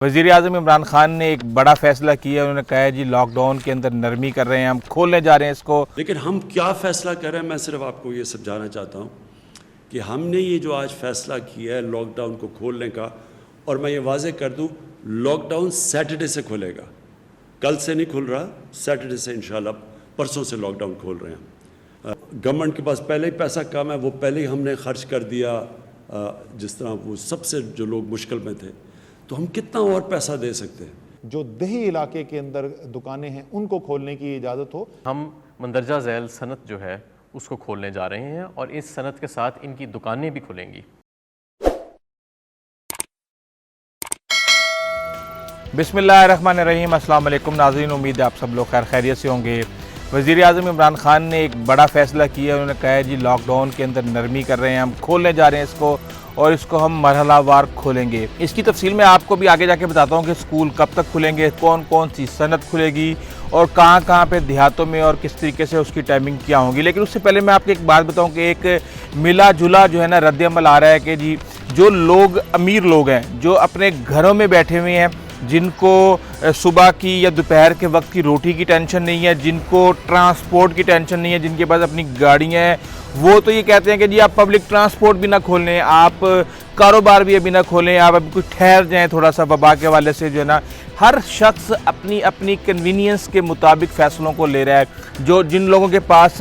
वज़ीर-ए-आज़म इमरान खान ने एक बड़ा फैसला किया। उन्होंने कहा है जी लॉकडाउन के अंदर नरमी कर रहे हैं, हम खोलने जा रहे हैं इसको। लेकिन हम क्या फ़ैसला कर रहे हैं, मैं सिर्फ आपको ये समझाना चाहता हूँ कि हमने ये जो आज फ़ैसला किया है लॉकडाउन को खोलने का, और मैं ये वाज़े कर दूँ लॉकडाउन सैटरडे से खुलेगा, कल से नहीं खुल रहा, सैटरडे से इंशाल्लाह परसों से लॉकडाउन खोल रहे हैं। गवर्नमेंट के पास पहले ही पैसा कम है, वो पहले ही हमने खर्च कर दिया। जिस तरह वो सबसे जो लोग मुश्किल में थे, तो हम कितना और पैसा दे सकते हैं। जो दही इलाके के अंदर दुकानें हैं उनको खोलने की इजाज़त हो। हम मंदरजा झैल सनत जो है उसको खोलने जा रहे हैं और इस सनत के साथ इनकी दुकानें भी खुलेंगी। बिस्मिल्लाहिर्रहमानिर्रहीम। अस्सलाम वालेकुम नाज़रीन, उम्मीद है आप सब लोग खैर खैरियत से होंगे। वज़ीर-ए-आज़म इमरान खान ने एक बड़ा फ़ैसला किया। उन्होंने कहा है जी लॉकडाउन के अंदर नरमी कर रहे हैं, हम खोलने जा रहे हैं इसको, और इसको हम मरहलावार खोलेंगे। इसकी तफसील मैं आपको भी आगे जाके बताता हूँ कि स्कूल कब तक खुलेंगे, कौन कौन सी सनत खुलेगी और कहाँ कहाँ पे देहातों में और किस तरीके से उसकी टाइमिंग क्या होगी। लेकिन उससे पहले मैं आपको एक बात बताऊँ कि एक मिला जुला जो है ना रद्द-ए-अमल आ रहा है कि जी जो लोग अमीर लोग हैं, जो अपने घरों में बैठे हुए हैं, जिनको सुबह की या दोपहर के वक्त की रोटी की टेंशन नहीं है, जिनको ट्रांसपोर्ट की टेंशन नहीं है, जिनके पास अपनी गाड़ियाँ हैं, वो तो ये कहते हैं कि जी आप पब्लिक ट्रांसपोर्ट भी ना खोलें, आप कारोबार भी अभी ना खोलें, आप अभी कुछ ठहर जाएं थोड़ा सा वबा के हवाले से। जो है ना हर शख्स अपनी अपनी कन्वीनियंस के मुताबिक फ़ैसलों को ले रहा है। जो जिन लोगों के पास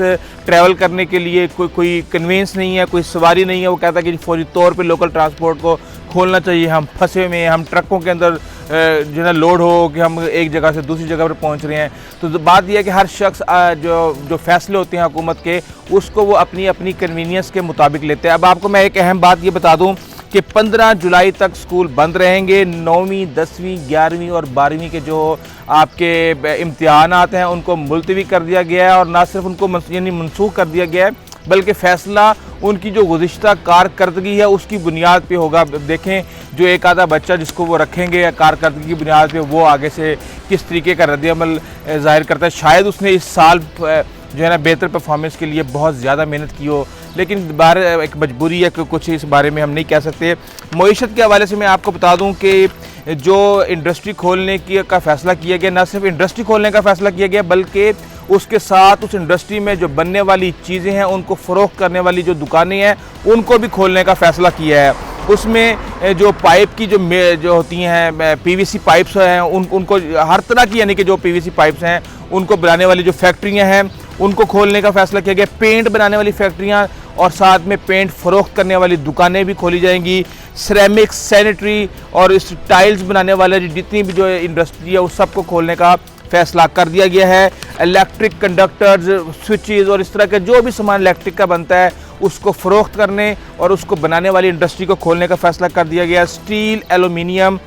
ट्रैवल करने के लिए कोई कन्वीनियंस नहीं है, कोई सवारी नहीं है, वो कहता है कि फौरी तौर पे लोकल ट्रांसपोर्ट को खोलना चाहिए। हम फंसे हुए हैं, हम ट्रकों के अंदर जो है लोड हो कि हम एक जगह से दूसरी जगह पर पहुंच रहे हैं। तो बात यह है कि हर शख्स जो फैसले होते हैं हुकूमत के, उसको वो अपनी अपनी कन्वीनियंस के मुताबिक लेते हैं। अब आपको मैं एक अहम बात ये बता दूं कि 15 जुलाई तक स्कूल बंद रहेंगे। 9वीं 10वीं 11वीं और 12वीं के जो आपके इम्तिहानात हैं उनको मुलतवी कर दिया गया है, और ना सिर्फ उनको यानी मनसूख कर दिया गया है, बल्कि फ़ैसला उनकी जो गुज़िश्ता कारकर्दगी है उसकी बुनियाद पे होगा। देखें जो एक आधा बच्चा जिसको वो रखेंगे कारकर्दगी की बुनियाद पे, वो आगे से किस तरीके का रद्द-ए-अमल ज़ाहिर करता है। शायद उसने इस साल जो है ना बेहतर परफॉर्मेंस के लिए बहुत ज़्यादा मेहनत की हो, लेकिन बाहर एक मजबूरी है कि कुछ इस बारे में हम नहीं कह सकते। मईशत के हवाले से मैं आपको बता दूं कि जो इंडस्ट्री खोलने का फ़ैसला किया गया, न सिर्फ इंडस्ट्री खोलने का फ़ैसला किया गया, बल्कि उसके साथ उस इंडस्ट्री में जो बनने वाली चीज़ें हैं, उनको फ़रोख्त करने वाली जो दुकानें हैं, उनको भी खोलने का फ़ैसला किया है। उसमें जो पाइप की जो होती हैं पीवीसी पाइप्स हैं, उनको हर तरह की यानी कि जो पीवीसी पाइप्स हैं उनको बनाने वाली जो फैक्ट्रियां हैं उनको खोलने का फ़ैसला किया गया। पेंट बनाने वाली फैक्ट्रियां और साथ में पेंट फ़रोख्त करने वाली दुकानें भी खोली जाएंगी। सिरेमिक्स, सैनिटरी और इस टाइल्स बनाने वाले जितनी भी जो इंडस्ट्री है उस सबको खोलने का फ़ैसला कर दिया गया है। इलेक्ट्रिक कंडक्टर्स, स्विचेस और इस तरह का जो भी सामान इलेक्ट्रिक का बनता है उसको फ़रोख्त करने और उसको बनाने वाली इंडस्ट्री को खोलने का फ़ैसला कर दिया गया। स्टील, एलुमिनियम,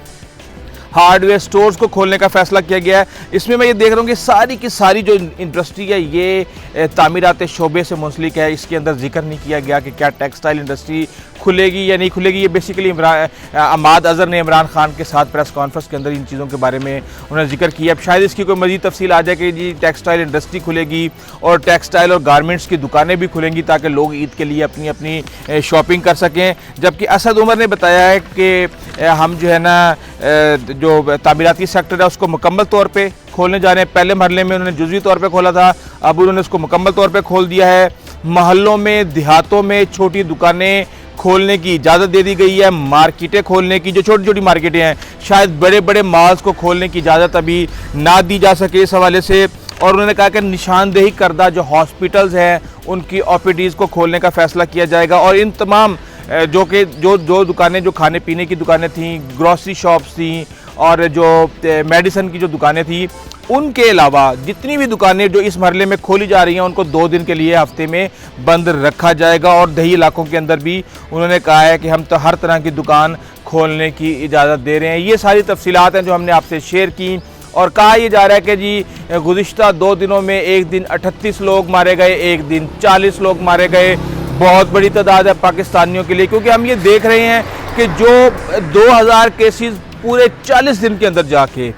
हार्डवेयर स्टोर्स को खोलने का फ़ैसला किया गया है। इसमें मैं ये देख रहा हूँ कि सारी की सारी जो इंडस्ट्री है ये तामीरात शोबे से मुंसलिक है। इसके अंदर जिक्र नहीं किया गया कि क्या टेक्सटाइल इंडस्ट्री खुलेगी या नहीं खुलेगी। ये बेसिकली अहमद अज़हर ने इमरान खान के साथ प्रेस कॉन्फ्रेंस के अंदर इन चीज़ों के बारे में उन्होंने जिक्र किया। अब शायद इसकी कोई मज़ीद तफसील आ जाए कि जी टेक्सटाइल इंडस्ट्री खुलेगी और टेक्सटाइल और गारमेंट्स की दुकानें भी खुलेंगी ताकि लोग ईद के लिए अपनी अपनी शॉपिंग कर सकें। जबकि असद उमर ने बताया है कि हम जो है ना जो तामीराती सेक्टर है उसको मुकम्मल तौर पे खोलने जा रहे हैं। पहले मरहले में उन्होंने जुज़वी तौर पे खोला था, अब उन्होंने उसको मुकम्मल तौर पे खोल दिया है। महल्लों में, देहातों में छोटी दुकानें खोलने की इजाज़त दे दी गई है। मार्केटें खोलने की, जो छोटी छोटी मार्केटें हैं, शायद बड़े बड़े मॉल्स को खोलने की इजाज़त अभी ना दी जा सके इस हवाले से। और उन्होंने कहा कि निशानदेही करदा जो हॉस्पिटल्स हैं उनकी ओपीडीज़ को खोलने का फ़ैसला किया जाएगा। और इन तमाम जो दुकानें, जो खाने पीने की दुकानें थीं, ग्रॉसरी शॉप्स थीं और जो मेडिसिन की जो दुकानें थीं, उनके अलावा जितनी भी दुकानें जो इस मरहले में खोली जा रही हैं उनको 2 दिन के लिए हफ्ते में बंद रखा जाएगा। और दही इलाकों के अंदर भी उन्होंने कहा है कि हम तो हर तरह की दुकान खोलने की इजाज़त दे रहे हैं। ये सारी तफसीलात हैं जो हमने आपसे शेयर की। और कहा यह जा रहा है कि जी गुज़िश्ता 2 दिनों में एक दिन 38 लोग मारे गए, एक दिन 40 लोग मारे गए। बहुत बड़ी तादाद है पाकिस्तानियों के लिए, क्योंकि हम ये देख रहे हैं कि जो 2000 केसेस पूरे 40 दिन के अंदर जाके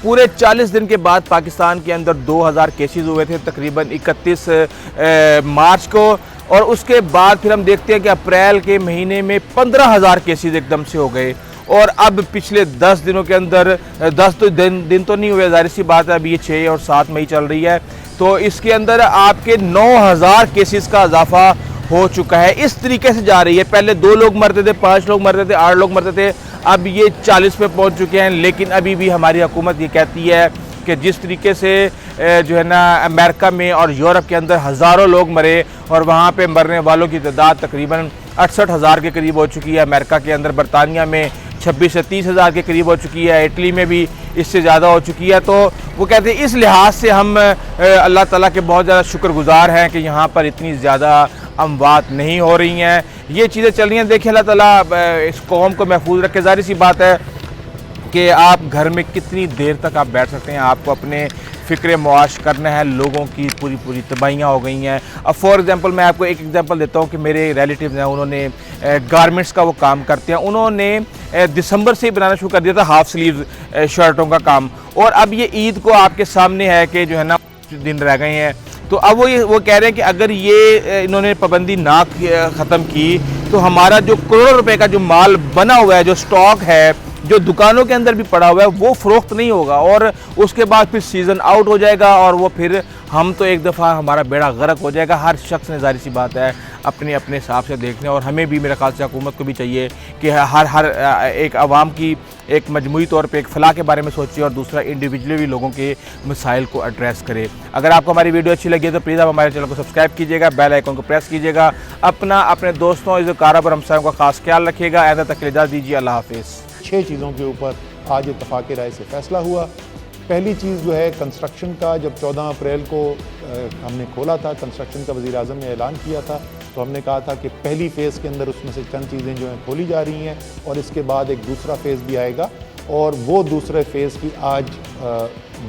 पूरे 40 दिन के बाद पाकिस्तान के अंदर 2000 केसेस हुए थे तकरीबन 31 मार्च को, और उसके बाद फिर हम देखते हैं कि अप्रैल के महीने में 15,000 केसेस एकदम से हो गए। और अब पिछले 10 दिनों के अंदर 10 तो दिन तो नहीं हुए, ज़ाहिर सी बात है, अभी ये 6 और 7 मई चल रही है, तो इसके अंदर आपके 9000 केसेस का इजाफा हो चुका है। इस तरीके से जा रही है, पहले 2 लोग मरते थे, 5 लोग मरते थे, 8 लोग मरते थे, अब ये 40 पे पहुंच चुके हैं। लेकिन अभी भी हमारी हुकूमत ये कहती है कि जिस तरीके से जो है ना अमेरिका में और यूरोप के अंदर हज़ारों लोग मरे और वहाँ पे मरने वालों की तादाद तकरीबन 68,000 के करीब हो चुकी है, अमेरिका के अंदर बरतानिया में 26 से 30,000 के करीब हो चुकी है, इटली में भी इससे ज़्यादा हो चुकी है। तो वो कहते हैं इस लिहाज से हम अल्लाह ताला के बहुत ज़्यादा शुक्रगुजार हैं कि यहाँ पर इतनी ज़्यादा अमवात नहीं हो रही हैं, ये चीज़ें चल रही हैं। देखिए अल्लाह ताला इस कौम को महफूज रखे। ज़ाहिर सी बात है कि आप घर में कितनी देर तक आप बैठ सकते हैं, आपको अपने फ़िक्र मुआश करना है, लोगों की पूरी तबाहियाँ हो गई हैं। अब फॉर एग्ज़ाम्पल मैं आपको एक एग्ज़ाम्पल देता हूँ कि मेरे रिलेटिव हैं, उन्होंने गारमेंट्स का वो काम करते हैं, उन्होंने दिसंबर से ही बनाना शुरू कर दिया था हाफ़ स्लीव शर्टों का काम, और अब ये ईद को आपके सामने है कि जो है ना दिन रह गए हैं। तो अब वो कह रहे हैं कि अगर ये इन्होंने पाबंदी ना ख़त्म की तो हमारा जो करोड़ों रुपए का जो माल बना हुआ है, जो स्टॉक है, जो दुकानों के अंदर भी पड़ा हुआ है, वो फ़रोख्त नहीं होगा और उसके बाद फिर सीज़न आउट हो जाएगा और वो फिर हम तो एक दफ़ा हमारा बेड़ा गर्क हो जाएगा। हर शख्स ने ज़ाहिर सी बात है अपने अपने हिसाब से देखने, और हमें भी मेरे ख्याल से हुकूमत को भी चाहिए कि हर एक आवाम की एक मजमूई तौर पे एक फ़लाह के बारे में सोचे और दूसरा इंडिविजुअली भी लोगों के मसाइल को एड्रेस करे। अगर आपको हमारी वीडियो अच्छी लगी तो प्लीज़ आप हमारे चैनल को सब्सक्राइब कीजिएगा, बेल आइकन को प्रेस कीजिएगा, अपने दोस्तों इज़्ज़तकारों और हमसायों का खास ख्याल रखिएगा। ऐसा तक इजाज़त दीजिए, अल्लाह हाफ़िज़। 6 चीज़ों के ऊपर आज इत्तफ़ाक़ राय से फ़ैसला हुआ। पहली चीज़ जो है कंस्ट्रक्शन का, जब 14 अप्रैल को हमने खोला था, कंस्ट्रक्शन का वज़ीर आज़म ने ऐलान किया था, तो हमने कहा था कि पहली फ़ेज़ के अंदर उसमें से चंद चीज़ें जो हैं खोली जा रही हैं और इसके बाद एक दूसरा फ़ेज़ भी आएगा, और वो दूसरे फ़ेज़ की आज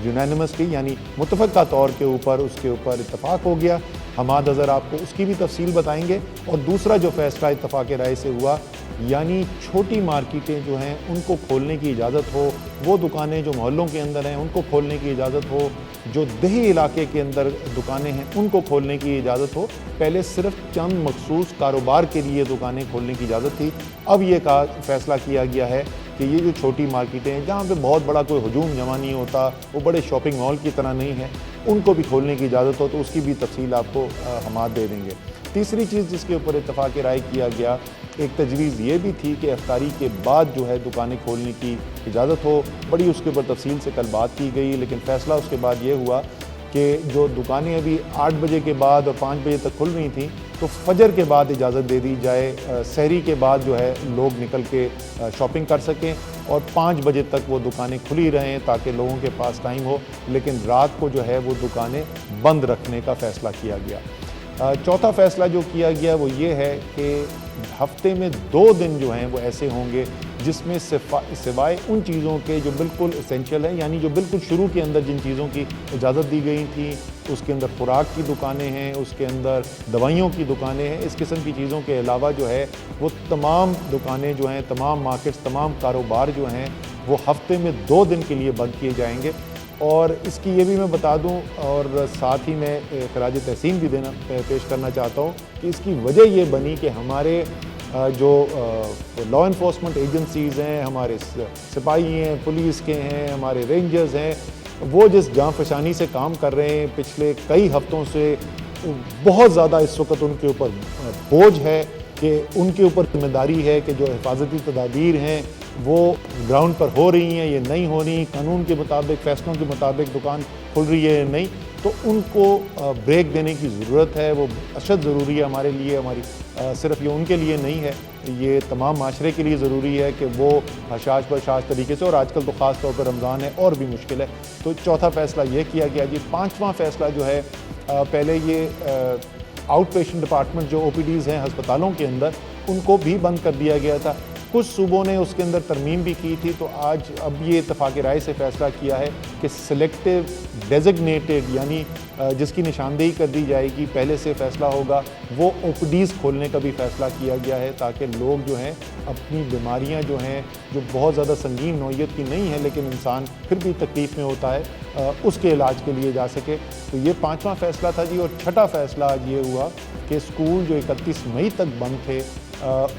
यूनानिमसली यानी मुतफ़क़ा तौर के ऊपर उसके ऊपर इत्तफ़ाक़ हो गया। हमाद अज़हर आपको उसकी भी तफसील बताएंगे। और दूसरा जो फ़ैसला इत्तफ़ाक़ राय से हुआ, यानी छोटी मार्केटें जो हैं उनको खोलने की इजाज़त हो, वो दुकानें जो मोहल्लों के अंदर हैं उनको खोलने की इजाज़त हो, जो देही इलाके के अंदर दुकानें हैं उनको खोलने की इजाज़त हो। पहले सिर्फ चंद मखसूस कारोबार के लिए दुकानें खोलने की इजाज़त थी, अब ये फ़ैसला किया गया है कि ये जो छोटी मार्केटें हैं जहाँ पे बहुत बड़ा कोई हजूम जमा नहीं होता, वो बड़े शॉपिंग मॉल की तरह नहीं है, उनको भी खोलने की इजाज़त हो, तो उसकी भी तफसील आपको हम दे देंगे। तीसरी चीज़ जिसके ऊपर इत्तफ़ाक़ राय किया गया, एक तजवीज़ ये भी थी कि इफ्तारी के बाद जो है दुकानें खोलने की इजाज़त हो। बड़ी उसके ऊपर तफसील से कल बात की गई, लेकिन फ़ैसला उसके बाद ये हुआ कि जो दुकानें अभी 8 बजे के बाद और 5 बजे तक खुल रही थी, तो फजर के बाद इजाज़त दे दी जाए, सहरी के बाद जो है लोग निकल के शॉपिंग कर सकें और 5 बजे तक वो दुकानें खुली रहें ताकि लोगों के पास टाइम हो, लेकिन रात को जो है वो दुकानें बंद रखने का फ़ैसला किया गया। चौथा फ़ैसला जो किया गया वो ये है कि हफ्ते में 2 दिन जो हैं वो ऐसे होंगे जिसमें सिवाय उन चीज़ों के जो बिल्कुल एसेंशियल हैं, यानी जो बिल्कुल शुरू के अंदर जिन चीज़ों की इजाज़त दी गई थी, उसके अंदर खुराक की दुकानें हैं, उसके अंदर दवाइयों की दुकानें हैं, इस किस्म की चीज़ों के अलावा जो है वो तमाम दुकानें जो हैं, तमाम मार्केट्स, तमाम कारोबार जो हैं वो हफ्ते में 2 दिन के लिए बंद किए जाएंगे। और इसकी ये भी मैं बता दूं, और साथ ही मैं खराज तहसीन भी पेश करना चाहता हूं कि इसकी वजह ये बनी कि हमारे जो लॉ इन्फोर्समेंट एजेंसीज़ हैं, हमारे सिपाही हैं, पुलिस के हैं, हमारे रेंजर्स हैं, वो जिस जांफशानी से काम कर रहे हैं पिछले कई हफ्तों से, बहुत ज़्यादा इस वक्त उनके ऊपर बोझ है कि उनके ऊपर जिम्मेदारी है कि जो हिफाजती तदाबीर हैं वो ग्राउंड पर हो रही हैं, ये नहीं हो रही, कानून के मुताबिक, फ़ैसलों के मुताबिक दुकान खुल रही है या नहीं, तो उनको ब्रेक देने की ज़रूरत है। वो अशद ज़रूरी है हमारे लिए, हमारी सिर्फ ये उनके लिए नहीं है, ये तमाम माशरे के लिए ज़रूरी है कि वो हशाश बशाश तरीके से, और आजकल तो ख़ास तौर पर रमज़ान है और भी मुश्किल है। तो चौथा फ़ैसला ये किया गया जी। 5वां फ़ैसला जो है, पहले ये आउट पेशेंट डिपार्टमेंट जो OPDs हैं हस्पतालों के अंदर, उनको भी बंद कर दिया गया था। कुछ सूबों ने उसके अंदर तरमीम भी की थी, तो आज अब ये इत्तफ़ाक़ राय से फ़ैसला किया है कि सिलेक्टिव डेजिग्नेटेड, यानी जिसकी निशानदेही कर दी जाएगी, पहले से फ़ैसला होगा, वो OPDs खोलने का भी फ़ैसला किया गया है ताकि लोग जो हैं अपनी बीमारियां जो हैं, जो बहुत ज़्यादा संगीन नौइयत की नहीं है लेकिन इंसान फिर भी तकलीफ़ में होता है, उसके इलाज के लिए जा सके। तो ये 5वां फ़ैसला था जी। और छठा फ़ैसला आज ये हुआ कि स्कूल जो 31 मई तक बंद थे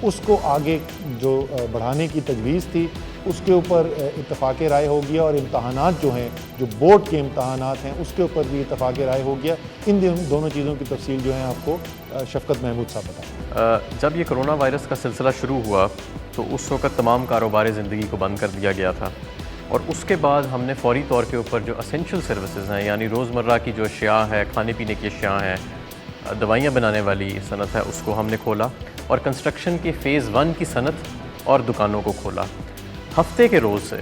उसको आगे जो बढ़ाने की तजवीज़ थी उसके ऊपर इत्तफ़ाक़ राय हो गया, और इम्तहानात जो हैं, जो बोर्ड के इम्तहानात हैं, उसके ऊपर भी इत्तफ़ाक़ राय हो गया। इन दोनों चीज़ों की तफसील जो है आपको शफ़क़त महमूद साहब बताएं। जब ये कोरोना वायरस का सिलसिला शुरू हुआ तो उस वक़्त तमाम कारोबार ज़िंदगी को बंद कर दिया गया था, और उसके बाद हमने फ़ौरी तौर के ऊपर जो एसेंशियल सर्विसेज हैं, यानी रोज़मर्रा की जो अशिया है, खाने पीने की अशिया हैं, दवाइयाँ बनाने वाली सनत है, उसको हमने खोला, और कंस्ट्रक्शन के फ़ेज़ 1 की सनत और दुकानों को खोला। हफ्ते के रोज़ से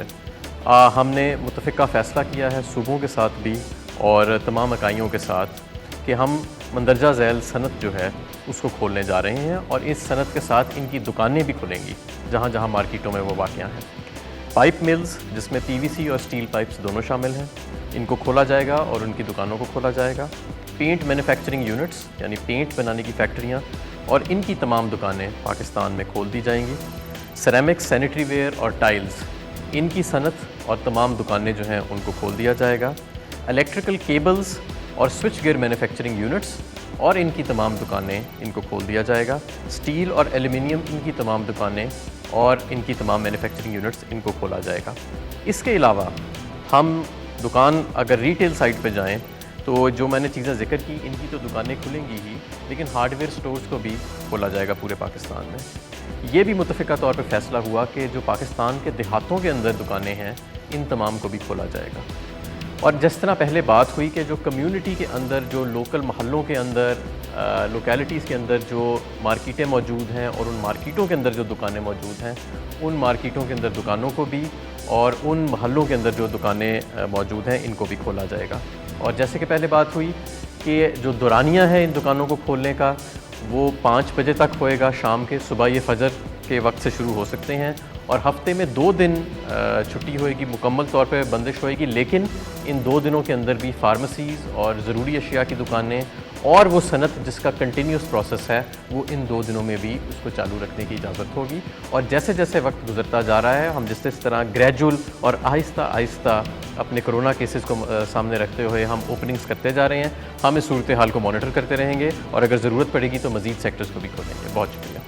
हमने मुतफ़िका फ़ैसला किया है सूबों के साथ भी और तमाम इकाइयों के साथ कि हम मंदरजा झैल सनत जो है उसको खोलने जा रहे हैं, और इस सनत के साथ इनकी दुकानें भी खुलेंगी जहाँ जहाँ मार्केटों में वो वाक़या हैं। पाइप मिल्स जिसमें पीवीसी और स्टील पाइप्स दोनों शामिल हैं, इनको खोला जाएगा और उनकी दुकानों को खोला जाएगा। पेंट मैन्युफैक्चरिंग यूनिट्स यानी पेंट बनाने की फैक्ट्रियाँ और इनकी तमाम दुकानें पाकिस्तान में खोल दी जाएंगी। सेरेमिक्स, सैनिटरी वेयर और टाइल्स, इनकी सनत और तमाम दुकानें जो हैं उनको खोल दिया जाएगा। इलेक्ट्रिकल केबल्स और स्विच गियर मैन्युफैक्चरिंग यूनिट्स और इनकी तमाम दुकानें, इनको खोल दिया जाएगा। स्टील और एल्युमिनियम, इनकी तमाम दुकानें और इनकी तमाम मैन्युफैक्चरिंग यूनिट्स, इनको खोला जाएगा। इसके अलावा हम दुकान अगर रिटेल साइट पे जाएं तो जो मैंने चीज़ें ज़िक्र की, इनकी तो दुकानें खुलेंगी ही, लेकिन हार्डवेयर स्टोर्स को भी खोला जाएगा पूरे पाकिस्तान में। ये भी मुतफ़िका तौर पे फ़ैसला हुआ कि जो पाकिस्तान के देहातों के अंदर दुकानें हैं, इन तमाम को भी खोला जाएगा। और जिस तरह पहले बात हुई कि जो कम्युनिटी के अंदर, जो लोकल महल्लों के अंदर, लोकेलिटीज़ के अंदर जो मार्केटें मौजूद हैं और उन मार्केटों के अंदर जो दुकानें मौजूद हैं, उन मार्केटों के अंदर दुकानों को भी और उन महल्लों के अंदर जो दुकानें मौजूद हैं, इनको भी खोला जाएगा। और जैसे कि पहले बात हुई कि जो दौरानिया है इन दुकानों को खोलने का, वो 5 बजे तक होएगा शाम के। सुबह ये फजर के वक्त से शुरू हो सकते हैं, और हफ्ते में 2 दिन छुट्टी होएगी, मुकम्मल तौर पे बंदिश होएगी, लेकिन इन 2 दिनों के अंदर भी फार्मेसीज़ और ज़रूरी अशिया की दुकानें और वो सनत जिसका कंटिन्यूस प्रोसेस है, वो इन 2 दिनों में भी उसको चालू रखने की इजाज़त होगी। और जैसे जैसे वक्त गुजरता जा रहा है, हम जिस तरह ग्रेजुअल और आहिस्ता आहिस्ता अपने कोरोना केसेस को सामने रखते हुए हम ओपनिंग्स करते जा रहे हैं, हम इस सूरत हाल को मॉनिटर करते रहेंगे, और अगर ज़रूरत पड़ेगी तो मज़ीद सेक्टर्स को भी खोलेंगे। बहुत शुक्रिया।